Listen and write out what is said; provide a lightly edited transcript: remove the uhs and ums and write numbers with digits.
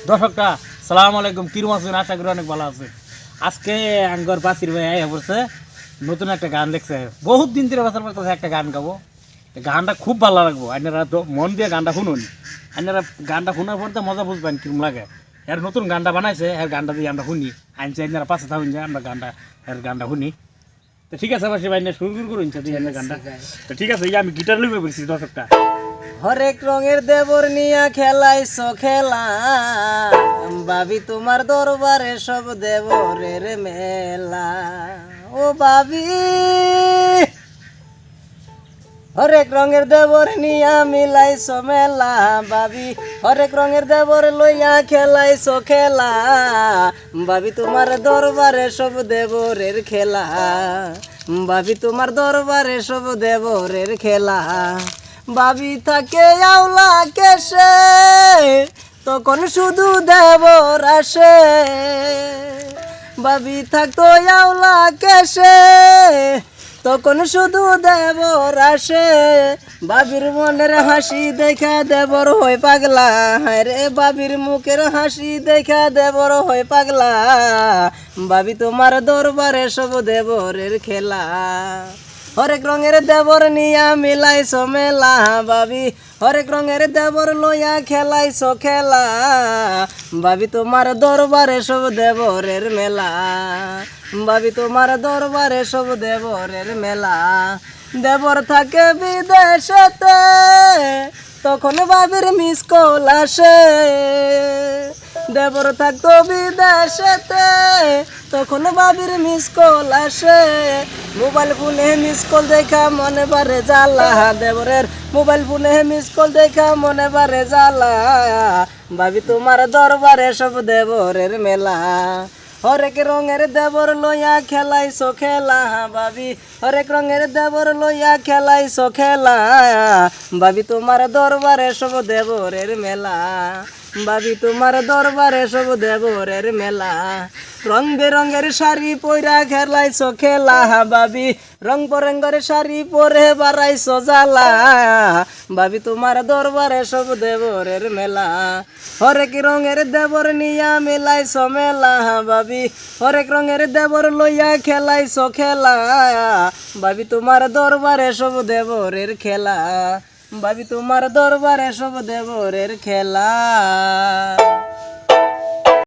দর্শকটা সালাম আলাইকুম, কিরম আছেন? আশা করি অনেক ভালো আছে। আজকে আঙ্গর বাসির ভাই আইয়া পড়ছে, নতুন একটা গান লিখছে। বহুত দিন ধরে বাসার পড়তেছে একটা গান গাবো, গানটা খুব ভালো লাগবো। আপনারা তো মন দিয়ে গানটা শুনুন, আপনারা গানটা শোনার পর তো মজা বুঝবেন কিরম লাগে। এর নতুন গানটা বানাইছে, এর গানটা দিয়ে আমরা শুনি। আনছি আপনারা পাশে থাকুন যে আমরা গানটা এর গানটা শুনি। তো ঠিক আছে বাসি ভাই, শুরু করুন গানটা। তো ঠিক আছে, আমি গিটার লইবে বলছি দর্শকটা। হরেক রঙের দেবর নিয়া খেলাইছো খেলা, ভাবি তোমার দরবারে সব দেবরের মেলা। ও ভাবি, হরেক রঙের দেবর নিয়া মিলাইছো মেলা, ভাবি হরেক রঙের দেবর লইয়া খেলাইছো খেলা, ভাবি তোমার দরবারে সব দেবরের খেলা, ভাবি তোমার দরবারে সব দেবরের খেলা। ভাবি থাকে আওলা কেসে, তখন শুধু দেবর আসে, ভাবি থাকতো আওলা কেসে, তখন শুধু দেবর আসে। বাবির মনের হাসি দেখা দেবর হয় পাগলা, রে বাবির মুখের হাসি দেখা দেবর হয় পাগলা, ভাবি তোমার দরবারে সব দেবরের খেলা। হরেক রঙের দেবর নিয়া মিলাইছো মেলা, ভাবি হরেক রঙের দেবর লইয়া খেলাইছো খেলা, ভাবি তোমার দরবারে সব দেবরের মেলা, ভাবি তোমার দরবারে সব দেবরের মেলা। দেবর থাকে বিদেশেতে, তখন ভাবির মিস কল আসে, দেবর থাকতো বিদেশেতে, তখন ভাবির মিস কল আসে। মোবাইল ফোনে মিস কল দেখা মনে বারে জ্বালা, দেবরের মোবাইল ফোনে মিস কল দেখা মনে বারে জ্বালা, ভাবি তোমার দরবারে সব দেবরের মেলা। হরেক রঙের দেবর লইয়া খেলাইছো খেলা, ভাবি হরেক রঙের দেবর লইয়া খেলাইছো খেলা, ভাবি তোমার দরবারে সব দেবরের মেলা, ভাবি তোমার দরবারে সব দেবরের মেলা। রং বেরঙের শাড়ি পইরা খেলাইছো খেলা, ভাবি রং বেরঙের শাড়ি পরে বাড়াইছো জ্বালা, ভাবি তোমার দরবারে সব দেবরের মেলা। হরেক রঙের দেবর নিয়া মিলাইছো মেলা, ভাবি হরেক রঙের দেবর লইয়া খেলাইছো খেলা, ভাবি তোমার দরবারে সব দেবরের খেলা, ভাবি তোমার দরবারে সব দেবরের খেলা।